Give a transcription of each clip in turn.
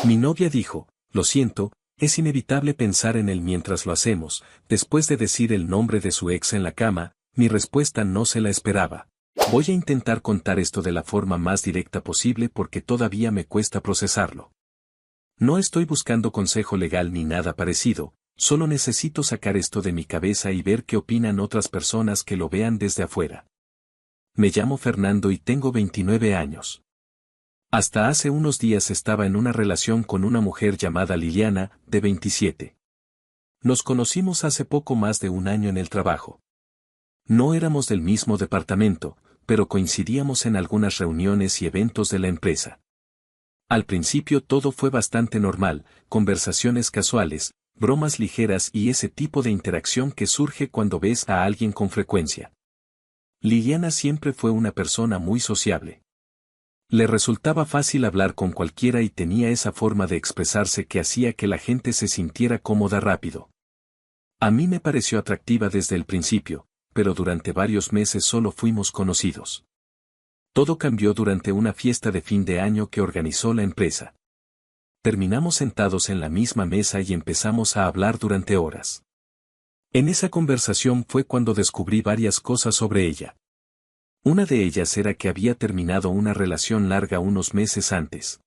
Mi novia dijo, lo siento, es inevitable pensar en él mientras lo hacemos. Después de decir el nombre de su ex en la cama, mi respuesta no se la esperaba. Voy a intentar contar esto de la forma más directa posible porque todavía me cuesta procesarlo. No estoy buscando consejo legal ni nada parecido, solo necesito sacar esto de mi cabeza y ver qué opinan otras personas que lo vean desde afuera. Me llamo Fernando y tengo 29 años. Hasta hace unos días estaba en una relación con una mujer llamada Liliana, de 27. Nos conocimos hace poco más de un año en el trabajo. No éramos del mismo departamento, pero coincidíamos en algunas reuniones y eventos de la empresa. Al principio todo fue bastante normal, conversaciones casuales, bromas ligeras y ese tipo de interacción que surge cuando ves a alguien con frecuencia. Liliana siempre fue una persona muy sociable. Le resultaba fácil hablar con cualquiera y tenía esa forma de expresarse que hacía que la gente se sintiera cómoda rápido. A mí me pareció atractiva desde el principio, pero durante varios meses solo fuimos conocidos. Todo cambió durante una fiesta de fin de año que organizó la empresa. Terminamos sentados en la misma mesa y empezamos a hablar durante horas. En esa conversación fue cuando descubrí varias cosas sobre ella. Una de ellas era que había terminado una relación larga unos meses antes.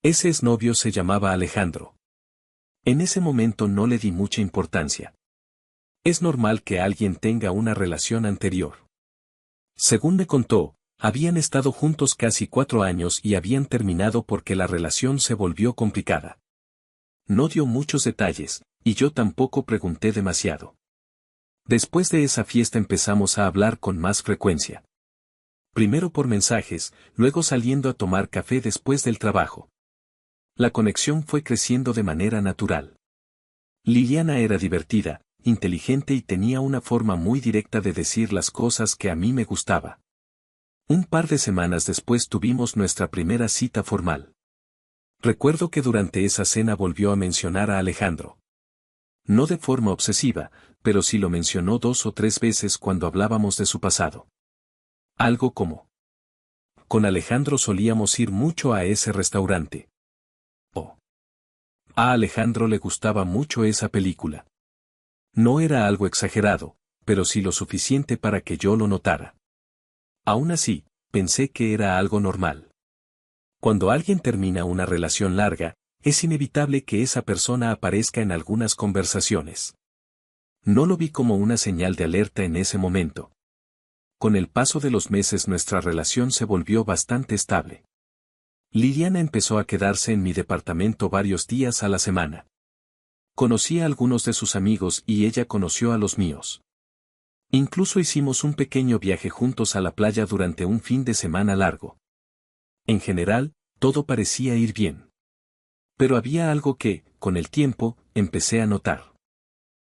Ese exnovio se llamaba Alejandro. En ese momento no le di mucha importancia. Es normal que alguien tenga una relación anterior. Según me contó, habían estado juntos casi 4 años y habían terminado porque la relación se volvió complicada. No dio muchos detalles, y yo tampoco pregunté demasiado. Después de esa fiesta empezamos a hablar con más frecuencia. Primero por mensajes, luego saliendo a tomar café después del trabajo. La conexión fue creciendo de manera natural. Liliana era divertida, inteligente y tenía una forma muy directa de decir las cosas que a mí me gustaba. Un par de semanas después tuvimos nuestra primera cita formal. Recuerdo que durante esa cena volvió a mencionar a Alejandro. No de forma obsesiva, pero sí lo mencionó 2 o 3 veces cuando hablábamos de su pasado. Algo como: con Alejandro solíamos ir mucho a ese restaurante. O: a Alejandro le gustaba mucho esa película. No era algo exagerado, pero sí lo suficiente para que yo lo notara. Aún así, pensé que era algo normal. Cuando alguien termina una relación larga, es inevitable que esa persona aparezca en algunas conversaciones. No lo vi como una señal de alerta en ese momento. Con el paso de los meses nuestra relación se volvió bastante estable. Liliana empezó a quedarse en mi departamento varios días a la semana. Conocí a algunos de sus amigos y ella conoció a los míos. Incluso hicimos un pequeño viaje juntos a la playa durante un fin de semana largo. En general, todo parecía ir bien. Pero había algo que, con el tiempo, empecé a notar.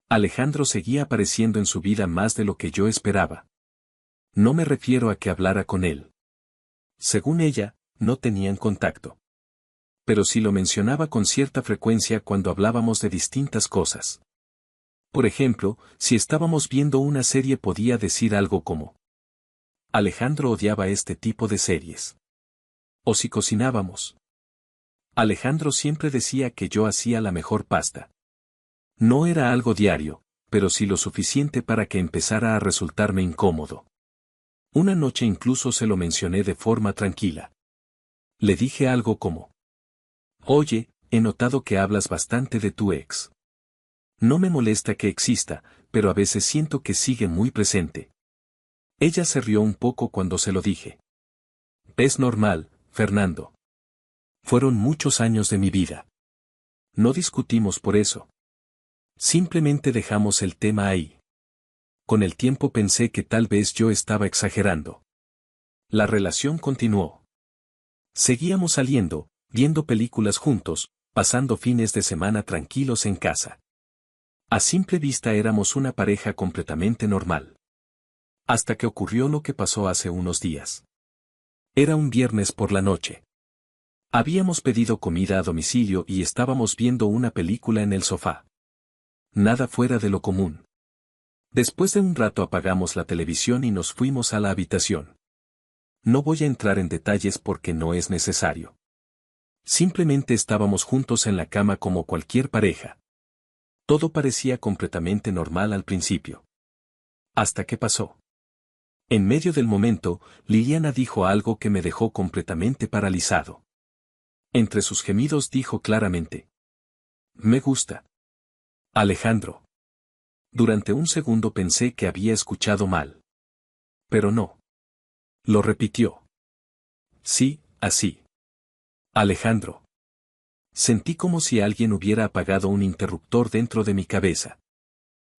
Alejandro seguía apareciendo en su vida más de lo que yo esperaba. No me refiero a que hablara con él. Según ella, no tenían contacto. Pero sí lo mencionaba con cierta frecuencia cuando hablábamos de distintas cosas. Por ejemplo, si estábamos viendo una serie podía decir algo como: Alejandro odiaba este tipo de series. O si cocinábamos. Alejandro siempre decía que yo hacía la mejor pasta. No era algo diario, pero sí lo suficiente para que empezara a resultarme incómodo. Una noche incluso se lo mencioné de forma tranquila. Le dije algo como: oye, he notado que hablas bastante de tu ex. No me molesta que exista, pero a veces siento que sigue muy presente. Ella se rió un poco cuando se lo dije. Es normal, Fernando. Fueron muchos años de mi vida. No discutimos por eso. Simplemente dejamos el tema ahí. Con el tiempo pensé que tal vez yo estaba exagerando. La relación continuó. Seguíamos saliendo, viendo películas juntos, pasando fines de semana tranquilos en casa. A simple vista éramos una pareja completamente normal. Hasta que ocurrió lo que pasó hace unos días. Era un viernes por la noche. Habíamos pedido comida a domicilio y estábamos viendo una película en el sofá. Nada fuera de lo común. Después de un rato apagamos la televisión y nos fuimos a la habitación. No voy a entrar en detalles porque no es necesario. Simplemente estábamos juntos en la cama como cualquier pareja. Todo parecía completamente normal al principio. Hasta que pasó. En medio del momento, Liliana dijo algo que me dejó completamente paralizado. Entre sus gemidos dijo claramente: «Me gusta. Alejandro». Durante un segundo pensé que había escuchado mal. Pero no. Lo repitió. «Sí, así. Alejandro». Sentí como si alguien hubiera apagado un interruptor dentro de mi cabeza.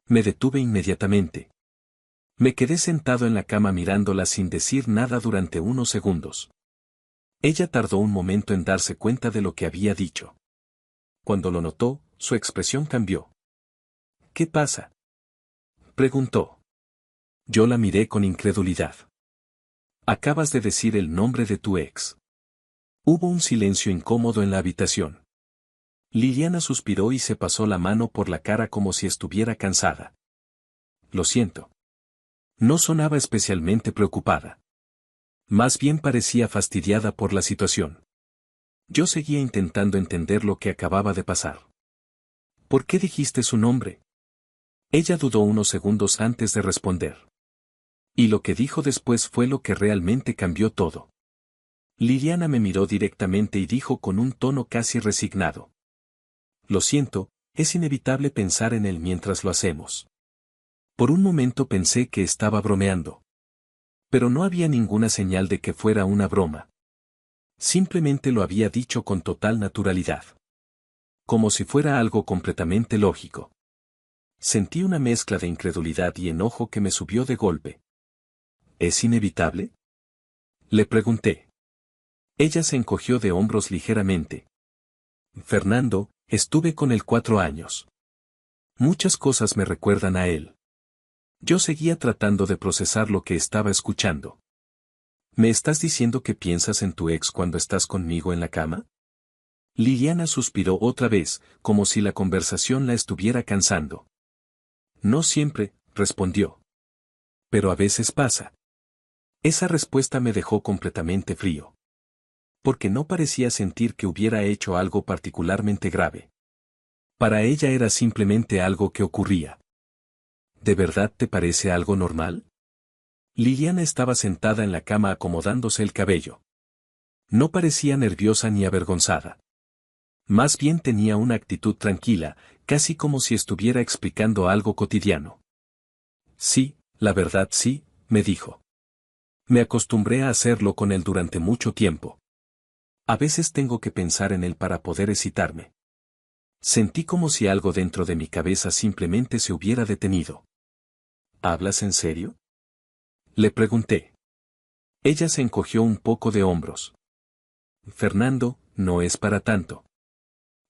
Me detuve inmediatamente. Me quedé sentado en la cama mirándola sin decir nada durante unos segundos. Ella tardó un momento en darse cuenta de lo que había dicho. Cuando lo notó, su expresión cambió. «¿Qué pasa?», preguntó. Yo la miré con incredulidad. «Acabas de decir el nombre de tu ex». Hubo un silencio incómodo en la habitación. Liliana suspiró y se pasó la mano por la cara como si estuviera cansada. «Lo siento». No sonaba especialmente preocupada. Más bien parecía fastidiada por la situación. Yo seguía intentando entender lo que acababa de pasar. «¿Por qué dijiste su nombre?». Ella dudó unos segundos antes de responder. Y lo que dijo después fue lo que realmente cambió todo. Liliana me miró directamente y dijo con un tono casi resignado: «Lo siento, es inevitable pensar en él mientras lo hacemos». Por un momento pensé que estaba bromeando. Pero no había ninguna señal de que fuera una broma. Simplemente lo había dicho con total naturalidad. Como si fuera algo completamente lógico. Sentí una mezcla de incredulidad y enojo que me subió de golpe. ¿Es inevitable?, le pregunté. Ella se encogió de hombros ligeramente. «Fernando, estuve con él 4 años. Muchas cosas me recuerdan a él». Yo seguía tratando de procesar lo que estaba escuchando. «¿Me estás diciendo que piensas en tu ex cuando estás conmigo en la cama?». Liliana suspiró otra vez, como si la conversación la estuviera cansando. «No siempre», respondió. «Pero a veces pasa». Esa respuesta me dejó completamente frío. Porque no parecía sentir que hubiera hecho algo particularmente grave. Para ella era simplemente algo que ocurría. «¿De verdad te parece algo normal?». Liliana estaba sentada en la cama acomodándose el cabello. No parecía nerviosa ni avergonzada. Más bien tenía una actitud tranquila, casi como si estuviera explicando algo cotidiano. «Sí, la verdad sí», me dijo. «Me acostumbré a hacerlo con él durante mucho tiempo. A veces tengo que pensar en él para poder excitarme». Sentí como si algo dentro de mi cabeza simplemente se hubiera detenido. «¿Hablas en serio?», le pregunté. Ella se encogió un poco de hombros. «Fernando, no es para tanto».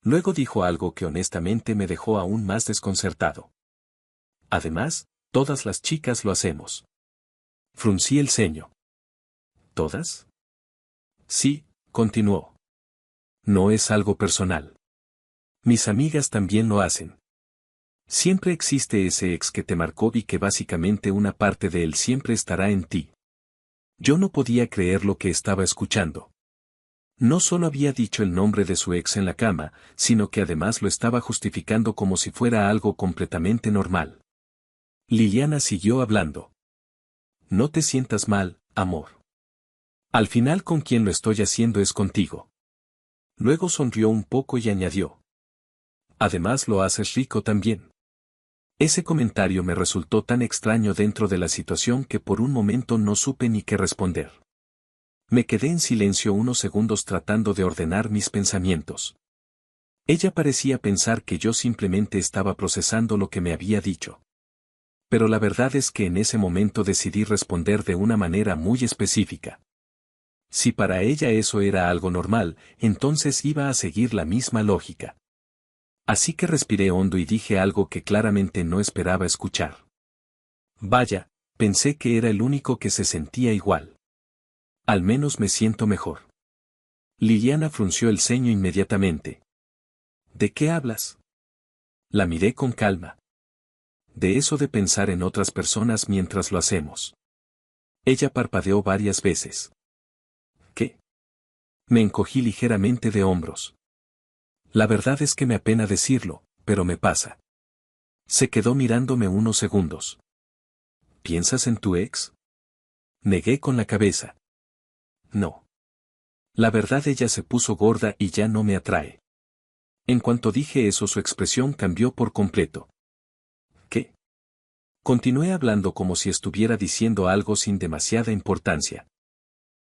Luego dijo algo que honestamente me dejó aún más desconcertado. «Además, todas las chicas lo hacemos». Fruncí el ceño. «¿Todas?». «Sí», continuó. «No es algo personal. Mis amigas también lo hacen. Siempre existe ese ex que te marcó y que básicamente una parte de él siempre estará en ti». Yo no podía creer lo que estaba escuchando. No solo había dicho el nombre de su ex en la cama, sino que además lo estaba justificando como si fuera algo completamente normal. Liliana siguió hablando. «No te sientas mal, amor. Al final con quien lo estoy haciendo es contigo». Luego sonrió un poco y añadió: «Además lo haces rico también». Ese comentario me resultó tan extraño dentro de la situación que por un momento no supe ni qué responder. Me quedé en silencio unos segundos tratando de ordenar mis pensamientos. Ella parecía pensar que yo simplemente estaba procesando lo que me había dicho. Pero la verdad es que en ese momento decidí responder de una manera muy específica. Si para ella eso era algo normal, entonces iba a seguir la misma lógica. Así que respiré hondo y dije algo que claramente no esperaba escuchar. «Vaya, pensé que era el único que se sentía igual. Al menos me siento mejor». Liliana frunció el ceño inmediatamente. «¿De qué hablas?». La miré con calma. «De eso de pensar en otras personas mientras lo hacemos». Ella parpadeó varias veces. «¿Qué?». Me encogí ligeramente de hombros. La verdad es que me apena decirlo, pero me pasa. Se quedó mirándome unos segundos. ¿Piensas en tu ex? Negué con la cabeza. No. La verdad, ella se puso gorda y ya no me atrae. En cuanto dije eso, su expresión cambió por completo. ¿Qué? Continué hablando como si estuviera diciendo algo sin demasiada importancia.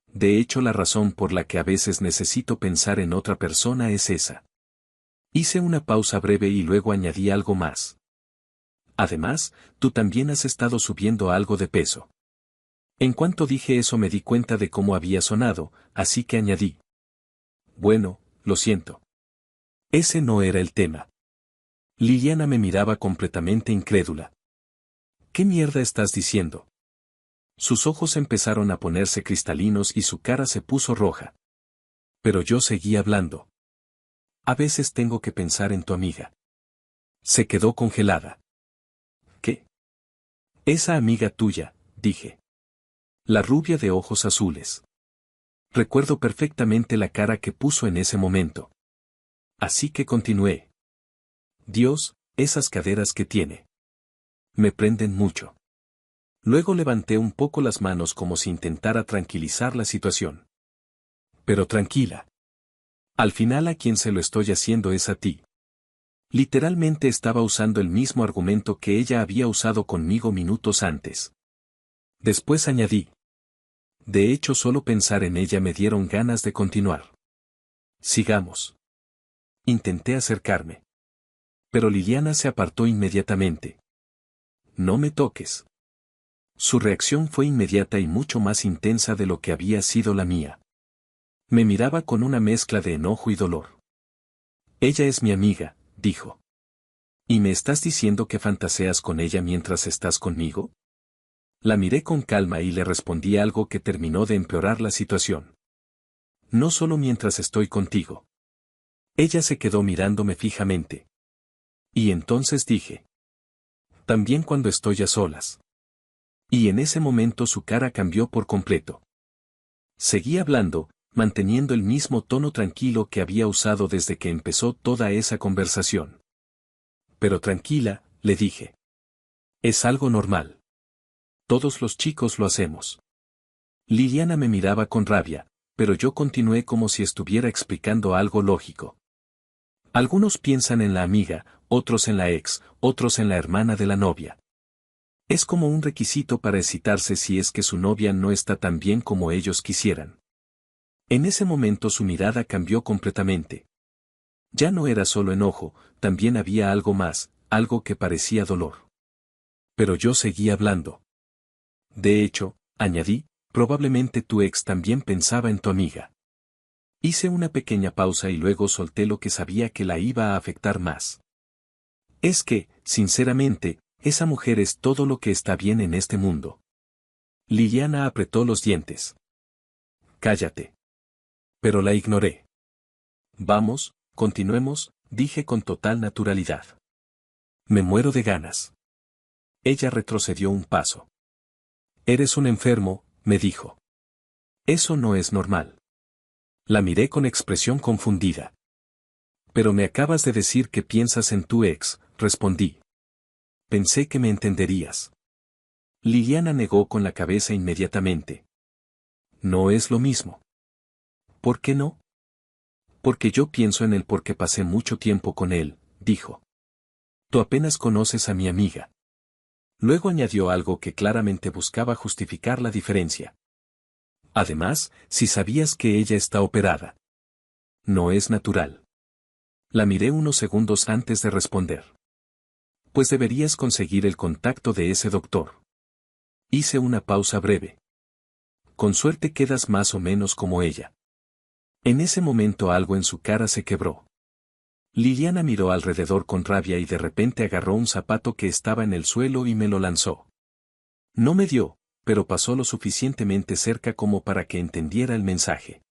De hecho, la razón por la que a veces necesito pensar en otra persona es esa. Hice una pausa breve y luego añadí algo más. Además, tú también has estado subiendo algo de peso. En cuanto dije eso me di cuenta de cómo había sonado, así que añadí. Bueno, lo siento. Ese no era el tema. Liliana me miraba completamente incrédula. ¿Qué mierda estás diciendo? Sus ojos empezaron a ponerse cristalinos y su cara se puso roja. Pero yo seguí hablando. A veces tengo que pensar en tu amiga. Se quedó congelada. ¿Qué? Esa amiga tuya, dije. La rubia de ojos azules. Recuerdo perfectamente la cara que puso en ese momento. Así que continué. Dios, esas caderas que tiene. Me prenden mucho. Luego levanté un poco las manos como si intentara tranquilizar la situación. Pero tranquila. Al final a quien se lo estoy haciendo es a ti. Literalmente estaba usando el mismo argumento que ella había usado conmigo minutos antes. Después añadí. De hecho, solo pensar en ella me dieron ganas de continuar. Sigamos. Intenté acercarme. Pero Liliana se apartó inmediatamente. No me toques. Su reacción fue inmediata y mucho más intensa de lo que había sido la mía. Me miraba con una mezcla de enojo y dolor. Ella es mi amiga, dijo. ¿Y me estás diciendo que fantaseas con ella mientras estás conmigo? La miré con calma y le respondí algo que terminó de empeorar la situación. No solo mientras estoy contigo. Ella se quedó mirándome fijamente. Y entonces dije. También cuando estoy a solas. Y en ese momento su cara cambió por completo. Seguí hablando, manteniendo el mismo tono tranquilo que había usado desde que empezó toda esa conversación. Pero tranquila, le dije. Es algo normal. Todos los chicos lo hacemos. Liliana me miraba con rabia, pero yo continué como si estuviera explicando algo lógico. Algunos piensan en la amiga, otros en la ex, otros en la hermana de la novia. Es como un requisito para excitarse si es que su novia no está tan bien como ellos quisieran. En ese momento su mirada cambió completamente. Ya no era solo enojo, también había algo más, algo que parecía dolor. Pero yo seguí hablando. De hecho, añadí, probablemente tu ex también pensaba en tu amiga. Hice una pequeña pausa y luego solté lo que sabía que la iba a afectar más. Es que, sinceramente, esa mujer es todo lo que está bien en este mundo. Liliana apretó los dientes. Cállate. Pero la ignoré. Vamos, continuemos, dije con total naturalidad. Me muero de ganas. Ella retrocedió un paso. Eres un enfermo, me dijo. Eso no es normal. La miré con expresión confundida. Pero me acabas de decir que piensas en tu ex, respondí. Pensé que me entenderías. Liliana negó con la cabeza inmediatamente. No es lo mismo. ¿Por qué no? Porque yo pienso en él porque pasé mucho tiempo con él, dijo. Tú apenas conoces a mi amiga. Luego añadió algo que claramente buscaba justificar la diferencia. Además, si sabías que ella está operada. No es natural. La miré unos segundos antes de responder. Pues deberías conseguir el contacto de ese doctor. Hice una pausa breve. Con suerte quedas más o menos como ella. En ese momento algo en su cara se quebró. Liliana miró alrededor con rabia y de repente agarró un zapato que estaba en el suelo y me lo lanzó. No me dio, pero pasó lo suficientemente cerca como para que entendiera el mensaje.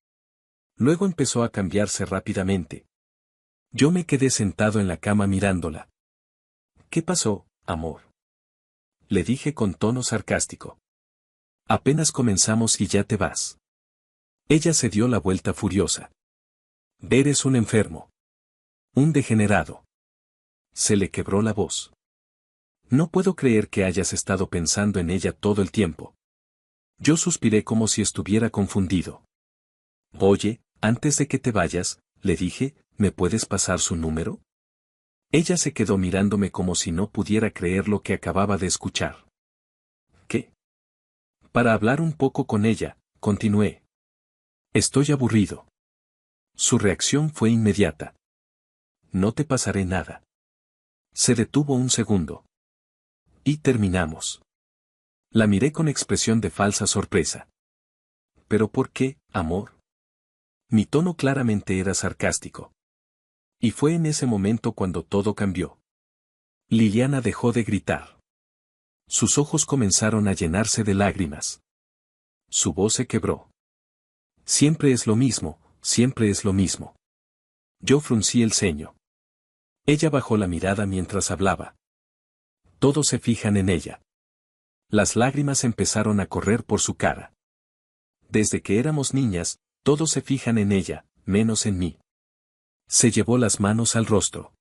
Luego empezó a cambiarse rápidamente. Yo me quedé sentado en la cama mirándola. ¿Qué pasó, amor? Le dije con tono sarcástico. Apenas comenzamos y ya te vas. Ella se dio la vuelta furiosa. Eres un enfermo. Un degenerado. Se le quebró la voz. No puedo creer que hayas estado pensando en ella todo el tiempo. Yo suspiré como si estuviera confundido. Oye, antes de que te vayas, le dije, ¿me puedes pasar su número? Ella se quedó mirándome como si no pudiera creer lo que acababa de escuchar. ¿Qué? Para hablar un poco con ella, continué. Estoy aburrido. Su reacción fue inmediata. No te pasaré nada. Se detuvo un segundo. Y terminamos. La miré con expresión de falsa sorpresa. ¿Pero por qué, amor? Mi tono claramente era sarcástico. Y fue en ese momento cuando todo cambió. Liliana dejó de gritar. Sus ojos comenzaron a llenarse de lágrimas. Su voz se quebró. Siempre es lo mismo, siempre es lo mismo. Yo fruncí el ceño. Ella bajó la mirada mientras hablaba. Todos se fijan en ella. Las lágrimas empezaron a correr por su cara. Desde que éramos niñas, todos se fijan en ella, menos en mí. Se llevó las manos al rostro.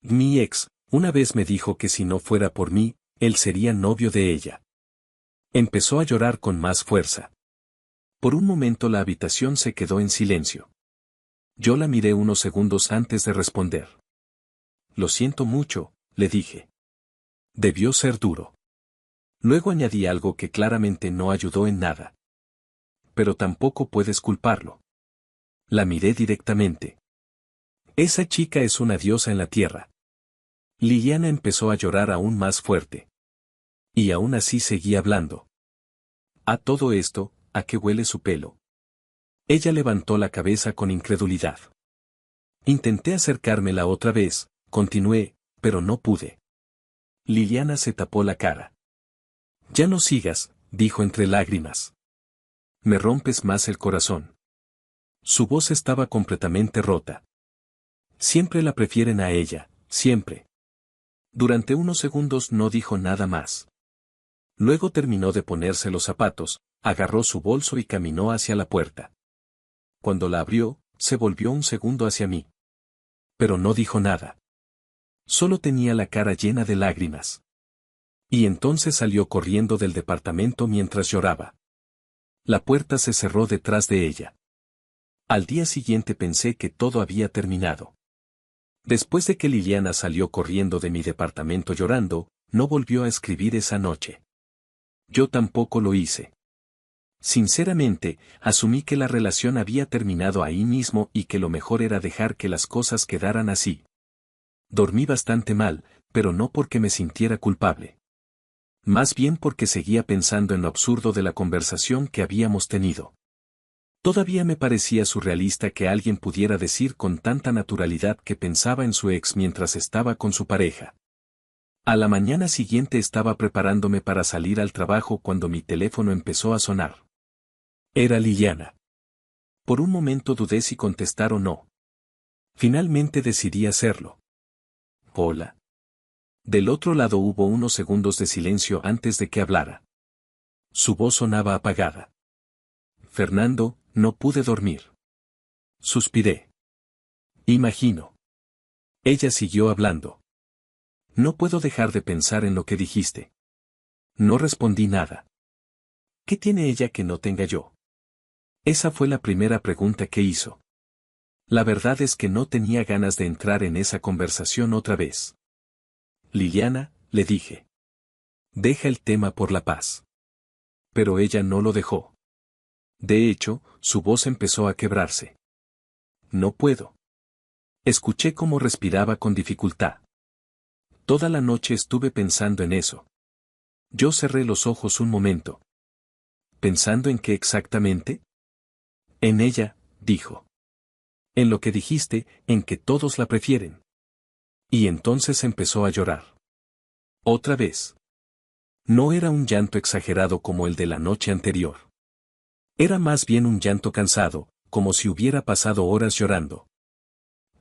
Mi ex, una vez me dijo que si no fuera por mí, él sería novio de ella. Empezó a llorar con más fuerza. Por un momento la habitación se quedó en silencio. Yo la miré unos segundos antes de responder. Lo siento mucho, le dije. Debió ser duro. Luego añadí algo que claramente no ayudó en nada. Pero tampoco puedes culparlo. La miré directamente. Esa chica es una diosa en la tierra. Liliana empezó a llorar aún más fuerte. Y aún así seguía hablando. A todo esto, ¿a qué huele su pelo? Ella levantó la cabeza con incredulidad. Intenté acercármela otra vez, continué, pero no pude. Liliana se tapó la cara. Ya no sigas, dijo entre lágrimas. Me rompes más el corazón. Su voz estaba completamente rota. Siempre la prefieren a ella, siempre. Durante unos segundos no dijo nada más. Luego terminó de ponerse los zapatos, agarró su bolso y caminó hacia la puerta. Cuando la abrió, se volvió un segundo hacia mí. Pero no dijo nada. Solo tenía la cara llena de lágrimas. Y entonces salió corriendo del departamento mientras lloraba. La puerta se cerró detrás de ella. Al día siguiente pensé que todo había terminado. Después de que Liliana salió corriendo de mi departamento llorando, no volvió a escribir esa noche. Yo tampoco lo hice. Sinceramente, asumí que la relación había terminado ahí mismo y que lo mejor era dejar que las cosas quedaran así. Dormí bastante mal, pero no porque me sintiera culpable. Más bien porque seguía pensando en lo absurdo de la conversación que habíamos tenido. Todavía me parecía surrealista que alguien pudiera decir con tanta naturalidad que pensaba en su ex mientras estaba con su pareja. A la mañana siguiente estaba preparándome para salir al trabajo cuando mi teléfono empezó a sonar. Era Liliana. Por un momento dudé si contestar o no. Finalmente decidí hacerlo. Hola. Del otro lado hubo unos segundos de silencio antes de que hablara. Su voz sonaba apagada. Fernando, no pude dormir. Suspiré. Imagino. Ella siguió hablando. No puedo dejar de pensar en lo que dijiste. No respondí nada. ¿Qué tiene ella que no tenga yo? Esa fue la primera pregunta que hizo. La verdad es que no tenía ganas de entrar en esa conversación otra vez. Liliana, le dije. Deja el tema por la paz. Pero ella no lo dejó. De hecho, su voz empezó a quebrarse. No puedo. Escuché cómo respiraba con dificultad. Toda la noche estuve pensando en eso. Yo cerré los ojos un momento. ¿Pensando en qué exactamente? En ella, dijo. En lo que dijiste, en que todos la prefieren. Y entonces empezó a llorar. Otra vez. No era un llanto exagerado como el de la noche anterior. Era más bien un llanto cansado, como si hubiera pasado horas llorando.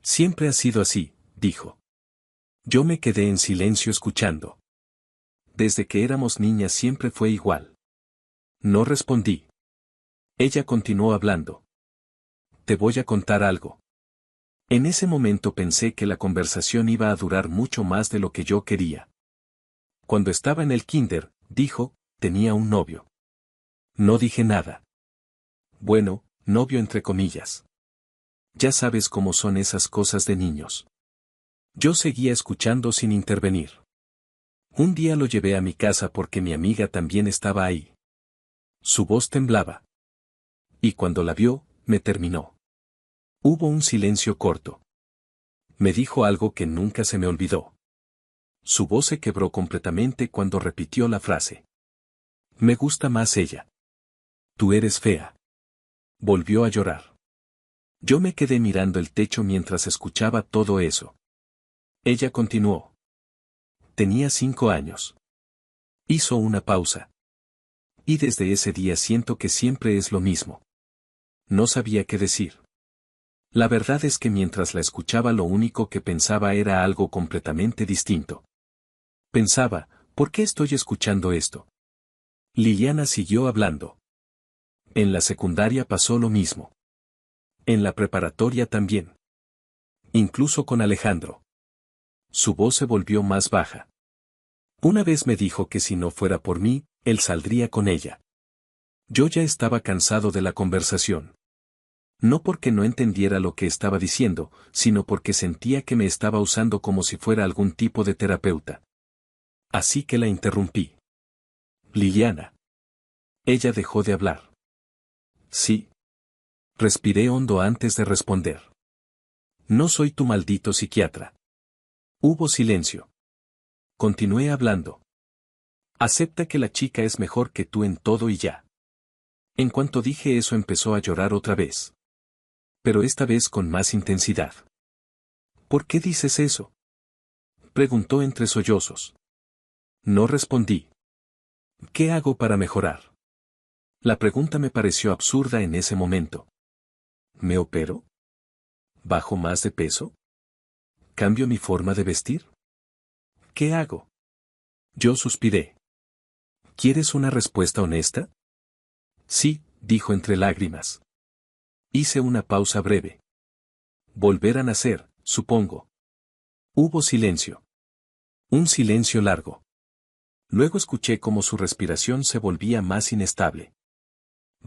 Siempre ha sido así, dijo. Yo me quedé en silencio escuchando. Desde que éramos niñas siempre fue igual. No respondí. Ella continuó hablando. Te voy a contar algo. En ese momento pensé que la conversación iba a durar mucho más de lo que yo quería. Cuando estaba en el kinder, dijo, tenía un novio. No dije nada. Bueno, novio entre comillas. Ya sabes cómo son esas cosas de niños. Yo seguía escuchando sin intervenir. Un día lo llevé a mi casa porque mi amiga también estaba ahí. Su voz temblaba. Y cuando la vio, me terminó. Hubo un silencio corto. Me dijo algo que nunca se me olvidó. Su voz se quebró completamente cuando repitió la frase. Me gusta más ella. Tú eres fea. Volvió a llorar. Yo me quedé mirando el techo mientras escuchaba todo eso. Ella continuó. Tenía 5 años. Hizo una pausa. Y desde ese día siento que siempre es lo mismo. No sabía qué decir. La verdad es que mientras la escuchaba lo único que pensaba era algo completamente distinto. Pensaba, ¿por qué estoy escuchando esto? Liliana siguió hablando. En la secundaria pasó lo mismo. En la preparatoria también. Incluso con Alejandro. Su voz se volvió más baja. Una vez me dijo que si no fuera por mí, él saldría con ella. Yo ya estaba cansado de la conversación. No porque no entendiera lo que estaba diciendo, sino porque sentía que me estaba usando como si fuera algún tipo de terapeuta. Así que la interrumpí. Liliana. Ella dejó de hablar. Sí. Respiré hondo antes de responder. No soy tu maldito psiquiatra. Hubo silencio. Continué hablando. Acepta que la chica es mejor que tú en todo y ya. En cuanto dije eso empezó a llorar otra vez. Pero esta vez con más intensidad. ¿Por qué dices eso? Preguntó entre sollozos. No respondí. ¿Qué hago para mejorar? La pregunta me pareció absurda en ese momento. ¿Me opero? ¿Bajo más de peso? ¿Cambio mi forma de vestir? ¿Qué hago? Yo suspiré. ¿Quieres una respuesta honesta? Sí, dijo entre lágrimas. Hice una pausa breve. Volver a nacer, supongo. Hubo silencio. Un silencio largo. Luego escuché cómo su respiración se volvía más inestable.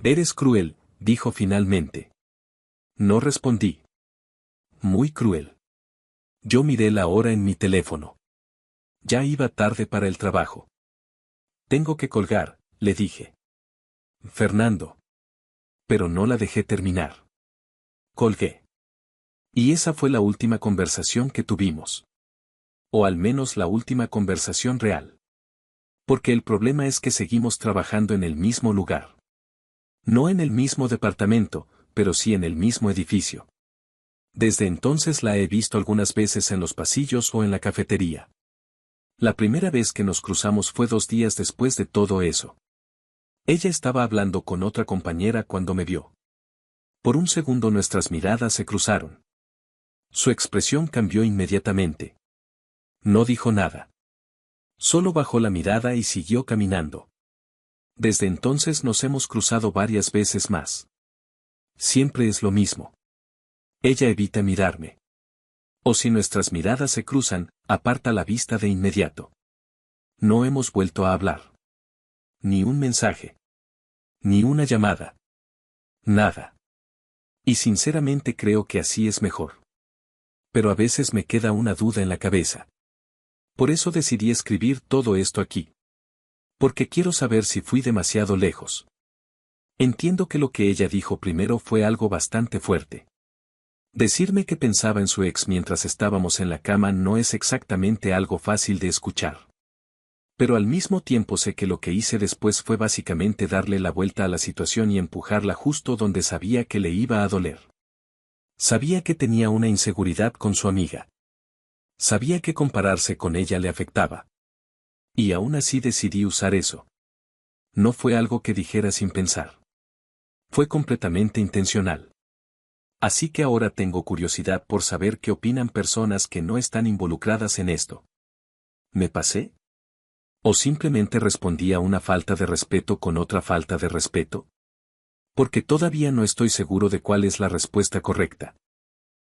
Eres cruel, dijo finalmente. No respondí. Muy cruel. Yo miré la hora en mi teléfono. Ya iba tarde para el trabajo. Tengo que colgar, le dije. Fernando. Pero no la dejé terminar. Colgué. Y esa fue la última conversación que tuvimos. O al menos la última conversación real. Porque el problema es que seguimos trabajando en el mismo lugar. No en el mismo departamento, pero sí en el mismo edificio. Desde entonces la he visto algunas veces en los pasillos o en la cafetería. La primera vez que nos cruzamos fue 2 días después de todo eso. Ella estaba hablando con otra compañera cuando me vio. Por un segundo nuestras miradas se cruzaron. Su expresión cambió inmediatamente. No dijo nada. Solo bajó la mirada y siguió caminando. Desde entonces nos hemos cruzado varias veces más. Siempre es lo mismo. Ella evita mirarme. O si nuestras miradas se cruzan, aparta la vista de inmediato. No hemos vuelto a hablar. Ni un mensaje. Ni una llamada. Nada. Y sinceramente creo que así es mejor. Pero a veces me queda una duda en la cabeza. Por eso decidí escribir todo esto aquí. Porque quiero saber si fui demasiado lejos. Entiendo que lo que ella dijo primero fue algo bastante fuerte. Decirme que pensaba en su ex mientras estábamos en la cama no es exactamente algo fácil de escuchar. Pero al mismo tiempo sé que lo que hice después fue básicamente darle la vuelta a la situación y empujarla justo donde sabía que le iba a doler. Sabía que tenía una inseguridad con su amiga. Sabía que compararse con ella le afectaba. Y aún así decidí usar eso. No fue algo que dijera sin pensar. Fue completamente intencional. Así que ahora tengo curiosidad por saber qué opinan personas que no están involucradas en esto. ¿Me pasé? ¿O simplemente respondí a una falta de respeto con otra falta de respeto? porque todavía no estoy seguro de cuál es la respuesta correcta.